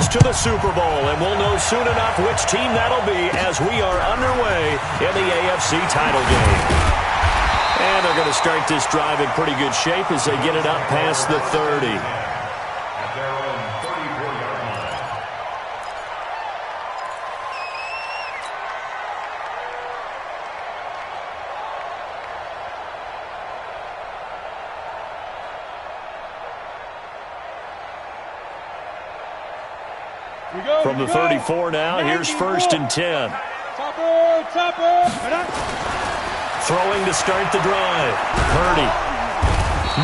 advance to the Super Bowl, and we'll know soon enough which team that'll be as we are underway in the AFC title game. And they're going to start this drive in pretty good shape as they get it up past the 30. At their own 34-yard line. From the 34 now, here's 1st and 10. Throwing to start the drive. Purdy.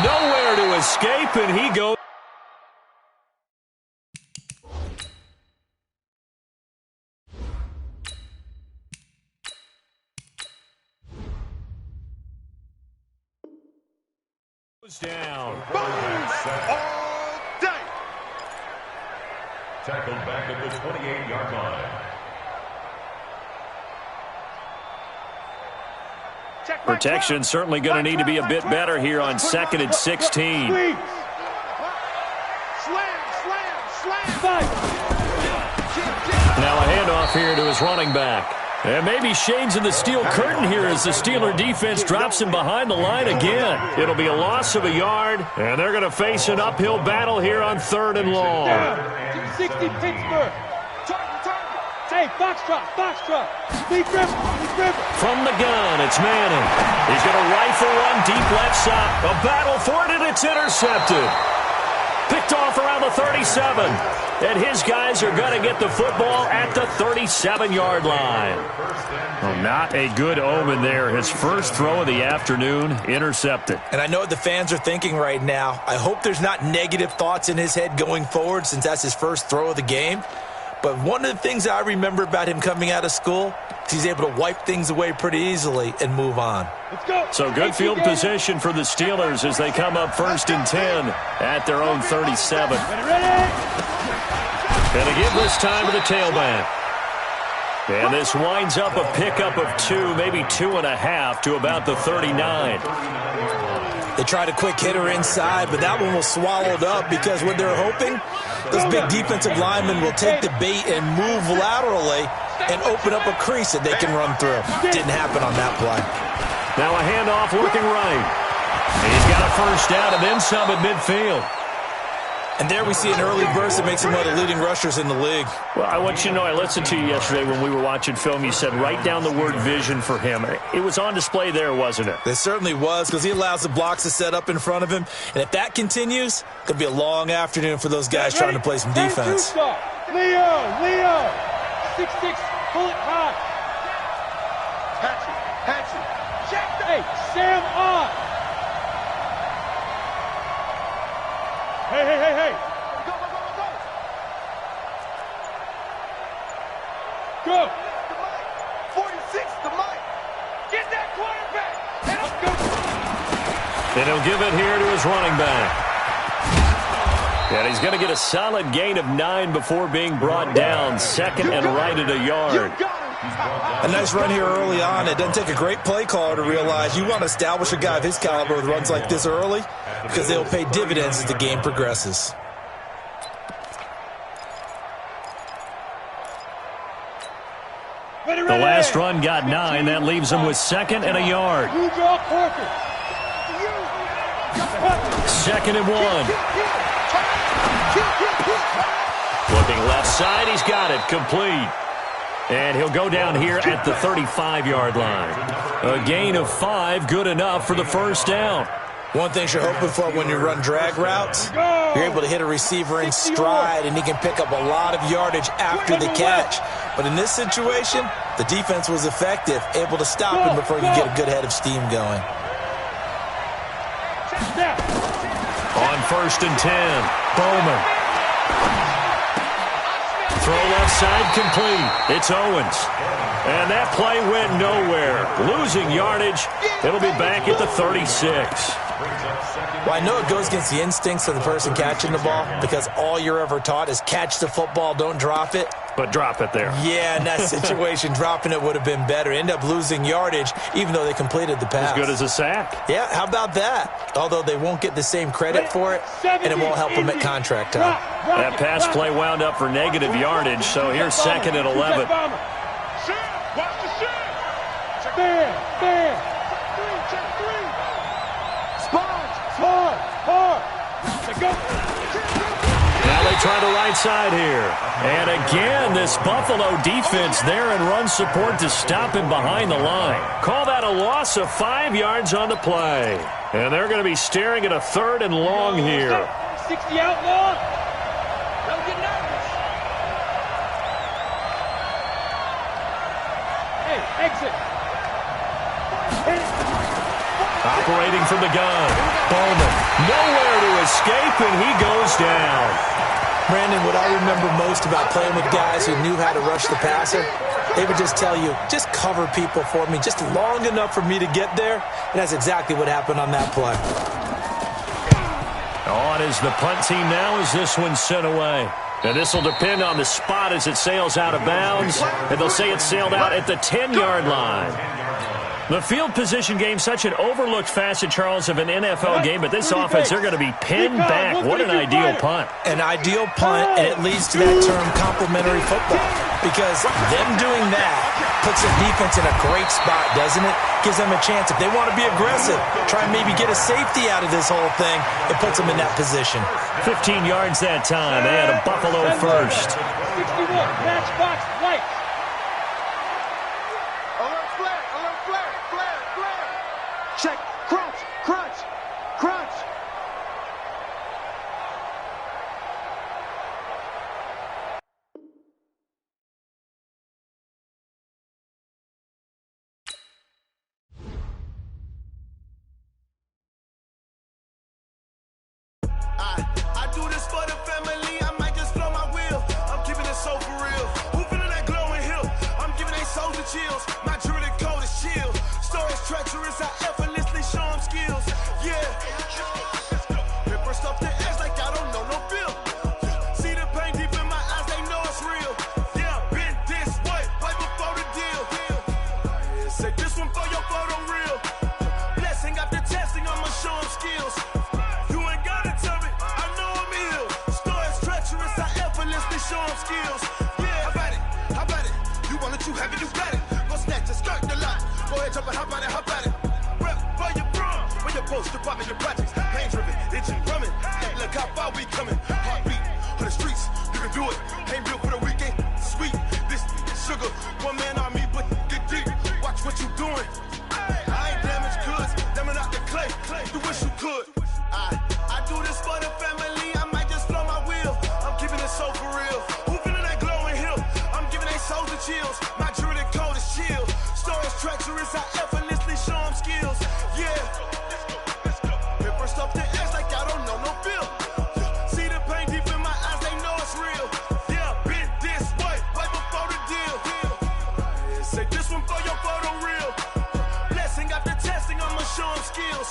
Nowhere to escape, and he goes. Down. Tackled back at the 28-yard line. Protection certainly going to need to be a bit better here on 2nd and 16. Now a handoff here to his running back. And maybe Shane's in the steel curtain here as the Steeler defense drops him behind the line again. It'll be a loss of a yard, and they're going to face an uphill battle here on 3rd and long. 60 Pittsburgh. Hey, Foxtrot. From the gun, it's Manning. He's going to rifle one deep left side. A battle for it, and it's intercepted. Picked off around the 37. And his guys are going to get the football at the 37-yard line. Well, not a good omen there. His first throw of the afternoon, intercepted. And I know what the fans are thinking right now. I hope there's not negative thoughts in his head going forward since that's his first throw of the game. But one of the things I remember about him coming out of school is he's able to wipe things away pretty easily and move on. Let's go. So good field position for the Steelers as they come up 1st and 10 at their own 37. Ready. And to give this time to the tailback. And this winds up a pickup of 2, maybe 2.5 to about the 39. They tried a quick hitter inside, but that one was swallowed up because what they're hoping, those big defensive linemen will take the bait and move laterally and open up a crease that they can run through. Didn't happen on that play. Now a handoff working right. And he's got a first down and then some at midfield. And there we see an early burst that makes him one of the leading rushers in the league. Well, I want you to know, I listened to you yesterday when we were watching film. You said write down the word vision for him. It was on display there, wasn't it? It certainly was, because he allows the blocks to set up in front of him. And if that continues, it could be a long afternoon for those guys trying to play some defense. Leo. 6'6", pull it high. Hatchet. Hey, Sam on. Hey. Go. 46, the mic. Get that quarterback. Let's go. And he'll give it here to his running back. And he's going to get a solid gain of 9 before being brought down. 2nd and right at a yard. A nice run here early on. It doesn't take a great play caller to realize you want to establish a guy of his caliber with runs like this early because they'll pay dividends as the game progresses. The last run got 9. That leaves him with 2nd and a yard. 2nd and 1. Looking left side, he's got it, complete. And he'll go down here at the 35-yard line. A gain of 5, good enough for the first down. One thing you're hoping for when you run drag routes, you're able to hit a receiver in stride, and he can pick up a lot of yardage after the catch. But in this situation, the defense was effective, able to stop him before he could get a good head of steam going. On 1st and 10, Bowman. Throw left side complete. It's Owens. And that play went nowhere. Losing yardage. It'll be back at the 36. Well, I know it goes against the instincts of the person catching the ball because all you're ever taught is catch the football, don't drop it. But drop it there. Yeah, in that situation, dropping it would have been better. End up losing yardage, even though they completed the pass. As good as a sack. Yeah, how about that? Although they won't get the same credit for it, and it won't help them at contract time. That pass play wound up for negative yardage, so here's second and 11. Now they try the right side here. And again, this Buffalo defense there in run support to stop him behind the line. Call that a loss of 5 yards on the play. And they're going to be staring at a 3rd and long here. 60 outlaw. Don't get nervous. Hey, exit. Operating from the gun. Bowman nowhere to escape, and he goes down. Brandon, what I remember most about playing with guys who knew how to rush the passer, they would just tell you, just cover people for me, just long enough for me to get there. And that's exactly what happened on that play. On is the punt team now as this one's sent away. And this will depend on the spot as it sails out of bounds. And they'll say it sailed out at the 10-yard line. The field position game, such an overlooked facet, Charles, of an NFL game, but this offense, they're going to be pinned back. What an ideal punt. An ideal punt, and it leads to that term complementary football. Because them doing that puts their defense in a great spot, doesn't it? Gives them a chance. If they want to be aggressive, try and maybe get a safety out of this whole thing, it puts them in that position. 15 yards that time. They had a Buffalo first. 61, matchbox white. Check. Crunch. Crunch. Crunch. I do this for the family. I might just blow my wheel. I'm keeping it so for real. Who feeling that glowing hill? I'm giving they souls the chills. My jewelry code is chill. Stories treacherous. I effortlessly show them skills. Yeah. Paper stuff the edge like I don't know no feel. See the pain deep in my eyes. They know it's real. Yeah, been this way before the deal. Say this one for your photo real. Blessing after testing. I'ma show them skills. Show them skills. Yeah, how about it? You want it, you have it, you got it. Go snatch a skirt the lot. Go ahead, jump it, how about it? Rep for your prom. When your post, department, your projects. Pain driven, itching, drumming. Hey, look how far we coming. Heartbeat on the streets. You can do it. Ain't built for the weekend. Sweet, this is sugar. One man army, but get deep. Watch what you doing. I ain't damaged goods. Damn out the clay. You wish you could. I do this for the family. I might just blow my wheel. I'm keeping it so for real. Who feeling that glowing hill? I'm giving they souls the chills. My jewelry code is chill. Stories treacherous. I effortlessly show them skills. Yeah. Paper stuff the edge like I don't know no feel. See the pain deep in my eyes. They know it's real. Yeah, been this way before the deal. Say this one for your photo real. Blessing after testing. I'ma show them skills.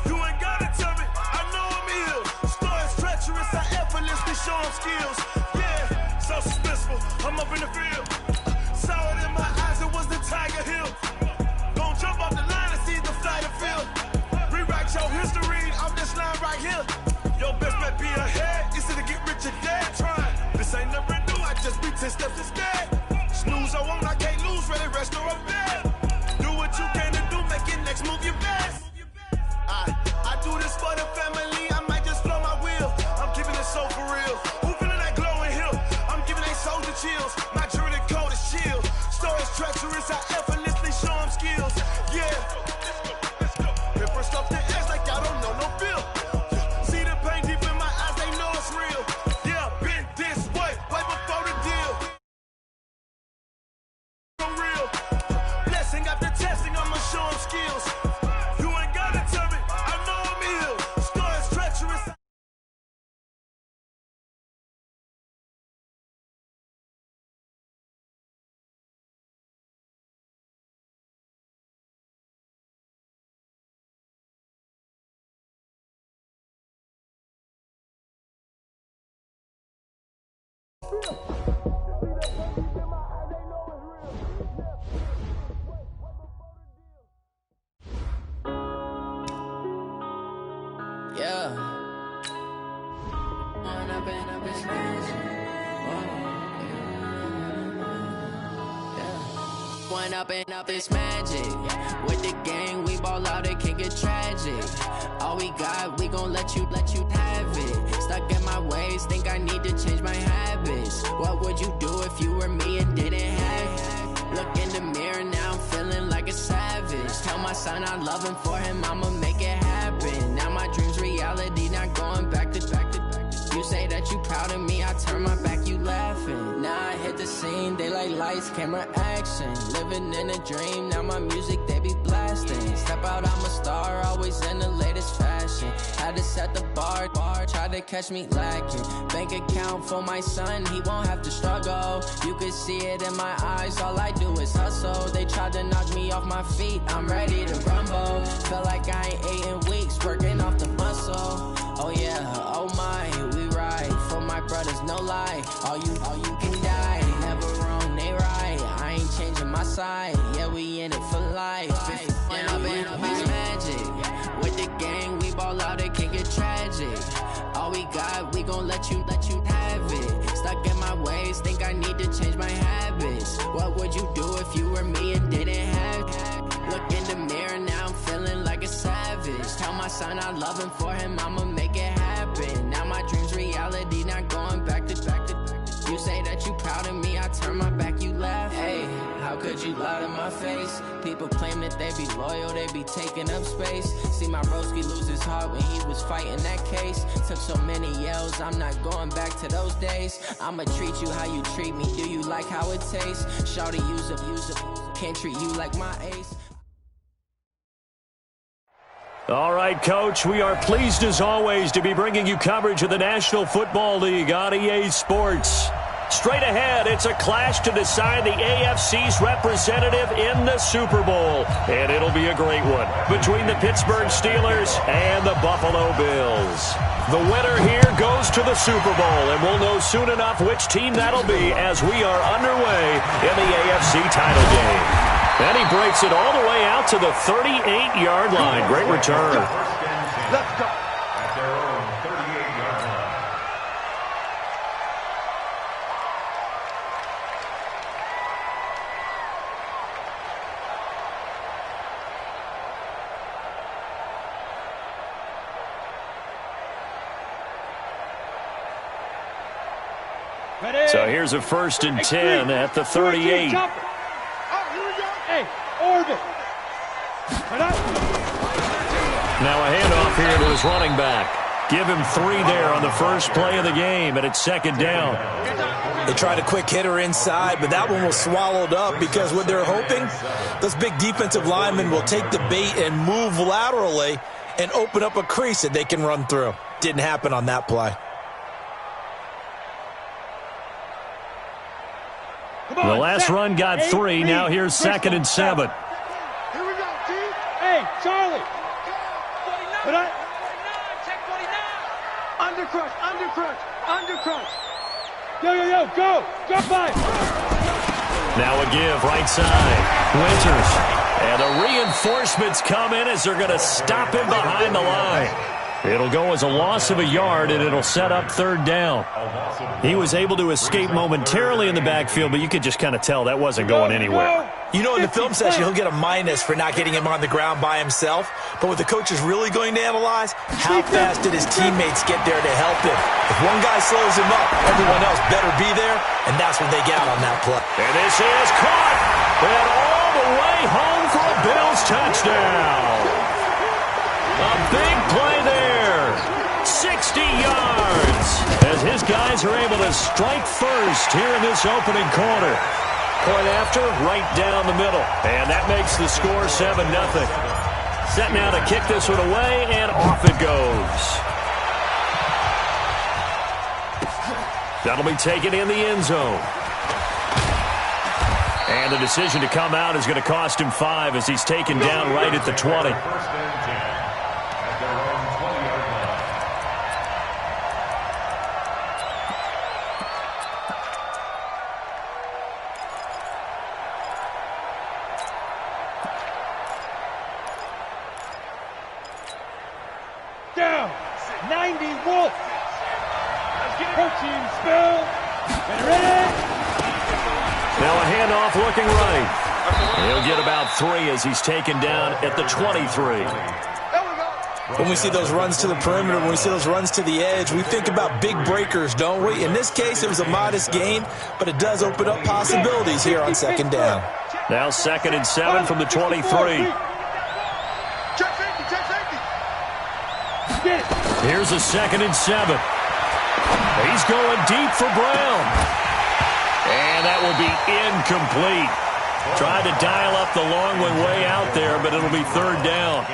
You ain't gotta tell me. I know I'm ill. Stories treacherous. I effortlessly show them skills. Yeah, so suspenseful. I'm up in the field. Saw it in my eyes. It was the Tiger Hill. Gon' jump off the line and see the flight of field. Rewrite your history off this line right here. Your best bet be ahead. It's to get rich or dead. Trying. This ain't never new. I just be 10 steps instead. Snooze or won't. I can't lose. Ready, rest or a bed. Do what you can to do. Make it next move your best. I do this for the family. I might just blow my wheel. I'm keeping it so for real. Who feeling that glowing hill? I'm giving they souls the chills. My jewelry code is chill. Stories treacherous. I effortlessly show them skills. Yeah. Paper stuff the edge like I don't know no feel. See the pain deep in my eyes. They know it's real. Yeah, been this way before the deal. one up and up, it's magic. With the gang, we ball out, it can get tragic. All we got, we gon' let you have it. Stuck in my ways, think I need to change my habits. What would you do if you were me and didn't have it? Look in the mirror, now I'm feeling like a savage. Tell my son I love him, for him I'ma make it happen. Now my dream's reality, not going back to. You say that you proud of me, I turn my back, you laughing. Now I hit the scene, they like lights, camera, action. Living in a dream, now my music, they be blasting. Step out, I'm a star, always in the latest fashion. Had to set the bar, try to catch me lacking. Bank account for my son, he won't have to struggle. You can see it in my eyes, all I do is hustle. They tried to knock me off my feet, I'm ready to rumble. Feel like I ain't ate in weeks, working off the muscle. Oh yeah, oh my, we ride for my brothers, no lie. All you can die, never wrong, they right. I ain't changing my side, yeah, we in it for life. If up it's magic. With the gang, we ball out, it can get tragic. All we got, we gon' let you have it. Stuck in my ways, think I need to change my habits. What would you do if you were me and didn't have it? Look in the mirror, now I'm feeling like a savage. Tell my son I love him, for him I'ma make it happen. Now my dream's reality, not going back to. You say that you proud of me, I turn my back, you laugh. Hey, how could you lie to my face? People claim that they be loyal, they be taking up space. See my broski lose his heart when he was fighting that case. Took so many yells, I'm not going back to those days. I'ma treat you how you treat me, do you like how it tastes? Shawty, use up, can't treat you like my ace. All right, Coach, we are pleased as always to be bringing you coverage of the National Football League on EA Sports. Straight ahead, it's a clash to decide the AFC's representative in the Super Bowl, and it'll be a great one between the Pittsburgh Steelers and the Buffalo Bills. The winner here goes to the Super Bowl, and we'll know soon enough which team that'll be as we are underway in the AFC title game. And he breaks it all the way out to the 38-yard line. Great return. Let's go. At their own 38-yard line. So here's a 1st and 10 at the 38. Hey, orbit. Now a handoff here to his running back. Give him 3 there on the first play of the game, and it's 2nd down. They tried a quick hitter inside, but that one was swallowed up because what they're hoping, those big defensive linemen will take the bait and move laterally and open up a crease that they can run through. Didn't happen on that play. The last run got 3. Now here's 2nd and 7. Here we go, T. Hey, Charlie. 49. Check 49. Undercrush. Yo, go 5. Now a give right side. Winters. And the reinforcements come in as they're going to stop him behind the line. It'll go as a loss of a yard, and it'll set up 3rd down. He was able to escape momentarily in the backfield, but you could just kind of tell that wasn't going anywhere. You know, in the film session, he'll get a minus for not getting him on the ground by himself. But what the coach is really going to analyze, how fast did his teammates get there to help him? If one guy slows him up, everyone else better be there, and that's what they got on that play. And this is caught, and all the way home for a Bills touchdown. A big play there, 60 yards, as his guys are able to strike first here in this opening quarter. Point after, right down the middle, and that makes the score 7-0. Set now to kick this one away, and off it goes. That'll be taken in the end zone. And the decision to come out is going to cost him 5 as he's taken down right at the 20. Down. 90 Wolf. Protein spill. Get ready. Now a handoff looking right. He'll get about 3 as he's taken down at the 23. When we see those runs to the perimeter, when we see those runs to the edge, we think about big breakers, don't we? In this case, it was a modest gain, but it does open up possibilities here on second down. Now 2nd and 7 from the 23. Here's a 2nd and 7. He's going deep for Brown. And that will be incomplete. Tried to dial up the long one way out there, but it'll be 3rd down.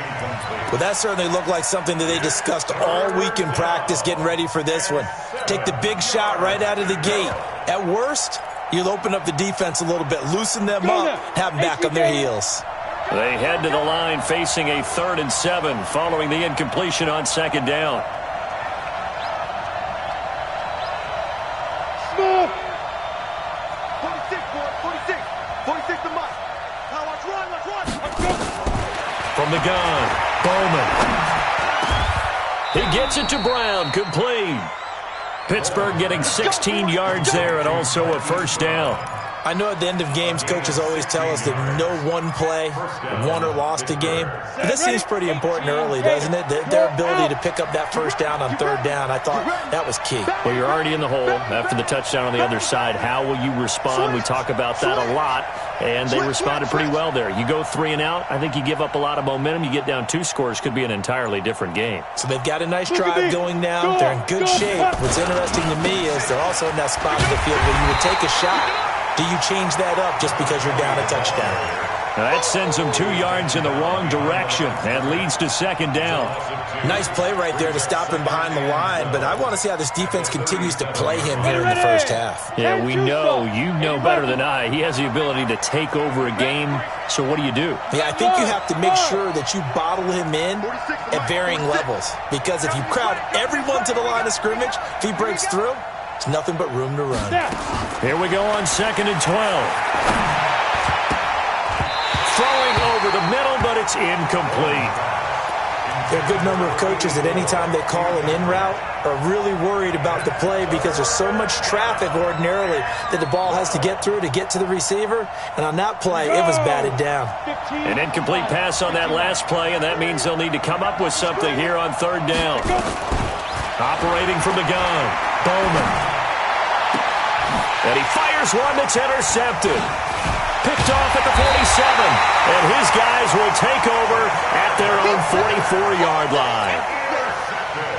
Well, that certainly looked like something that they discussed all week in practice getting ready for this one. Take the big shot right out of the gate. At worst, you'll open up the defense a little bit, loosen them up, have them back on their heels. They head to the line facing a 3rd and 7 following the incompletion on 2nd down. Smooth. 46, boy, 46. 46 to Mike. Now watch run, watch run. From the gun, Bowman. He gets it to Brown, complete. Pittsburgh getting 16 yards there and also a 1st down. I know at the end of games, coaches always tell us that no one play won or lost a game. But this seems pretty important early, doesn't it? Their ability to pick up that 1st down on 3rd down, I thought that was key. Well, you're already in the hole after the touchdown on the other side. How will you respond? We talk about that a lot, and they responded pretty well there. You go 3 and out, I think you give up a lot of momentum. You get down 2 scores, could be an entirely different game. So they've got a nice drive going now. They're in good shape. What's interesting to me is they're also in that spot of the field where you would take a shot. Do you change that up just because you're down a touchdown? Now that sends them 2 yards in the wrong direction and leads to 2nd down. Nice play right there to stop him behind the line, but I want to see how this defense continues to play him here in the first half. Yeah, we know, you know better than I, he has the ability to take over a game, so what do you do? Yeah, I think you have to make sure that you bottle him in at varying levels, because if you crowd everyone to the line of scrimmage, if he breaks through, it's nothing but room to run. Here we go on 2nd and 12. Throwing over the middle, but it's incomplete. There are a good number of coaches that any time they call an in route are really worried about the play because there's so much traffic ordinarily that the ball has to get through to get to the receiver. And on that play, it was batted down. An incomplete pass on that last play, and that means they'll need to come up with something here on 3rd down. Operating from the gun, Bowman. And he fires one that's intercepted. Picked off at the 47. And his guys will take over at their own 44-yard line.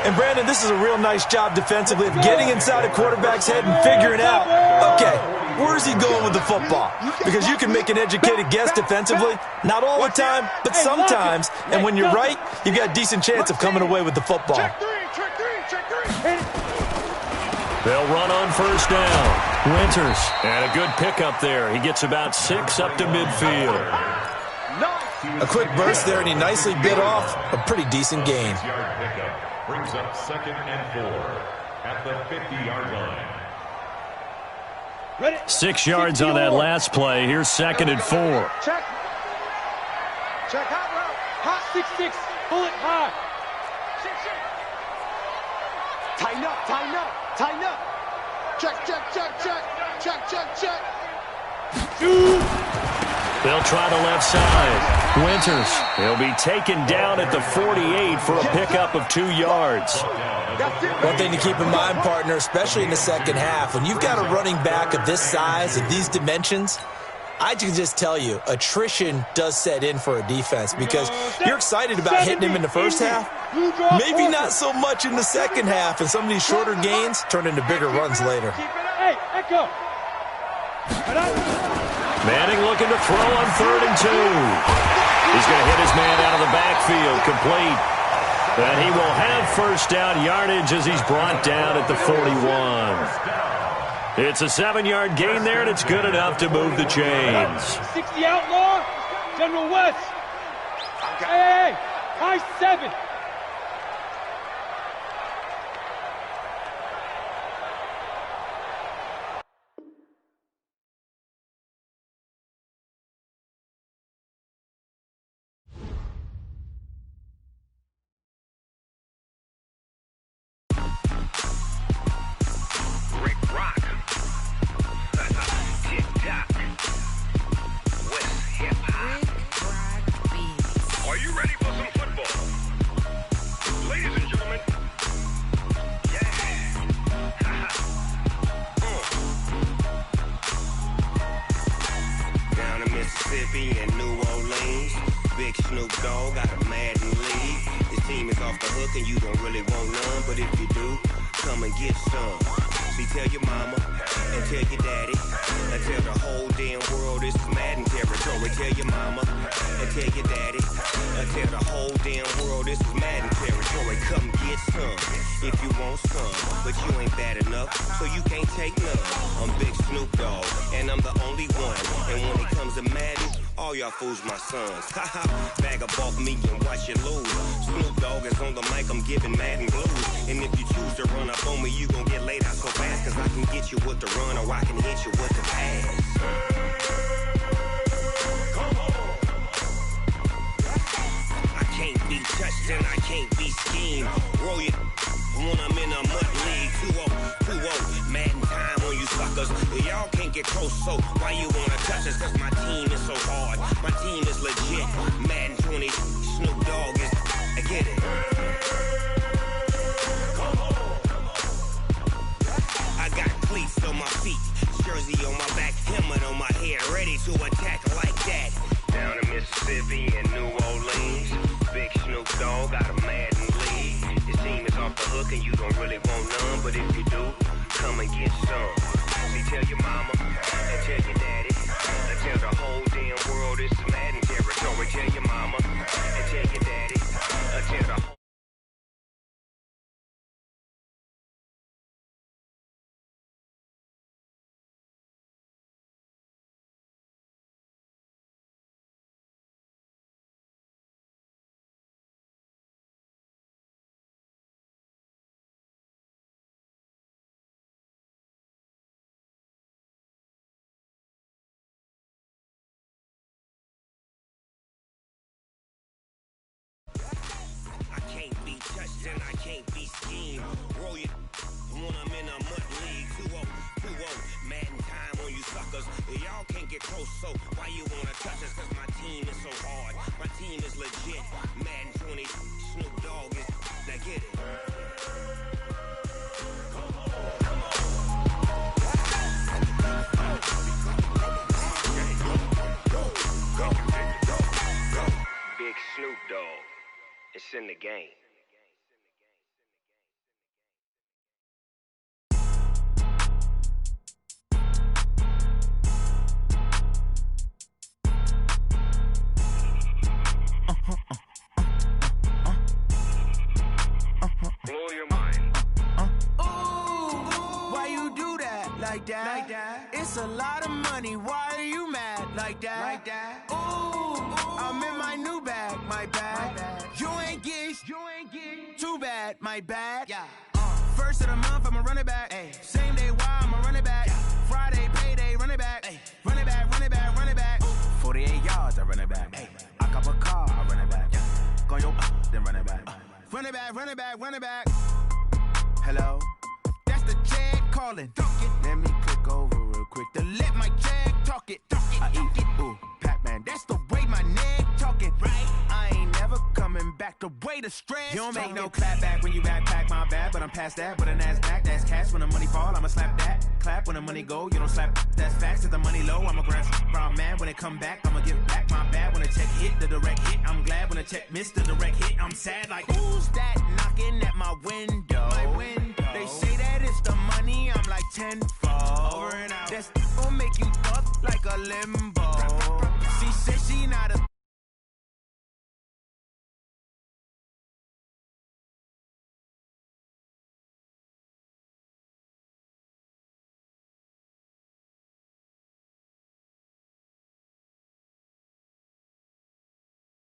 And, Brandon, this is a real nice job defensively of getting inside a quarterback's head and figuring out, okay, where's he going with the football? Because you can make an educated guess defensively. Not all the time, but sometimes. And when you're right, you've got a decent chance of coming away with the football. Check three. They'll run on 1st down. Winters, and a good pickup there. He gets about 6 up to midfield. A quick burst there, and he nicely bit off a pretty decent gain. Brings up 2nd and 4 at the 50-yard line. 6 yards on that last play. Here's 2nd and 4. Check hot route. Hot 6-6. Pull it high. Tighten up. Check. They'll try the left side. Winters, he'll be taken down at the 48 for a pickup of 2 yards. One thing to keep in mind, partner, especially in the second half, when you've got a running back of this size, of these dimensions, I can just tell you, attrition does set in for a defense because you're excited about hitting him in the first half. Maybe not so much in the second half, and some of these shorter gains turn into bigger runs later. Hey, echo. Manning looking to throw on 3rd and 2. He's going to hit his man out of the backfield, complete. And he will have 1st down yardage as he's brought down at the 41. It's a 7-yard gain there, and it's good enough to move the chains. 60 outlaw, General West. Hey, high 7. Rock. Tick-tock. West hip Mississippi and New Orleans. Big Snoop Dogg got a Madden league. His team is off the hook and you don't really want none, but if you do, come and get some. See, tell your mama and tell your daddy and tell the whole damn world this is Madden territory. Tell your mama and tell your daddy and tell the whole damn world this is Madden territory. Come get some if you want some, but you ain't bad enough, so you can't take none. I'm Big Snoop Dogg and I'm the only one. And when it comes to Madden, all y'all fools my sons. Haha, bag up off me and watch you lose. Snoop Dogg is on the mic, I'm giving Madden blues. And if you choose to run up on me, you gon' get laid out so fast. Cause I can get you with the run or I can hit you with the pass. Come on. I can't be touched and I can't be schemed. Roll it when I'm in a mud league. 2-0, Madden time on you suckers. Y'all can't get close, so why you wanna touch us? Cause my team is so hard, my team is legit. Madden 20, Snoop Dogg is, I get it. Come on. I got cleats on my feet, jersey on my back, helmet on my head, ready to attack like that. Down in Mississippi and New Orleans, Big Snoop Dogg got a Madden league. His team is off the hook and you don't really want none, but if you do, come and get some. See, tell your mama and tell your daddy and tell the whole damn world this is Madden territory. Tell your mama and tell your daddy and tell the whole. Can't be touched and I can't be schemed. Roll it when I'm in a mud league. 2-0, Madden time on you suckers. Y'all can't get close, so why you wanna touch us? Cause my team is so hard, my team is legit. Madden 20, Snoop Dogg is, now get it. Come on, come on. Big Snoop Dogg. It's in the game. Blow your mind. Ooh, why you do that? Like that? Like that? It's a lot of money. Why are you mad? Like that? Like that? Ooh, I'm in my new bag. My bag. You ain't get too bad. My bad. Yeah. First of the month, I'ma run it back. Ay. Same day, why I'ma run it back. Yeah. Friday, payday, run it back. Ay. Run it back, run it back, run it back. Ooh. 48 yards, I run it back. Ay. I cop a car, I run it back. Yeah. Go your then run it back. Run it back, run it back, run it back. Hello? That's the jag calling. Let me click over real quick to let my jag talk it. I eat it, ooh, Pac-Man. That's the way my neck talking. Right? I ain't never coming back the way the stress. You don't make no clap back when you backpack, my bad. But I'm past that, but a NASDAQ, that's cash. When the money fall, I'ma slap that. Clap when the money go, you don't slap. That's facts. If the money low, I'ma grab brown man. When it come back, I'ma give back my bad. When the check hit, the direct hit. I'm glad when the check missed the direct hit. I'm sad like, who's that knocking at my window? My window. They say that it's the money, I'm like tenfold. Over and out. That's gon' make you up like a limbo. She said she not a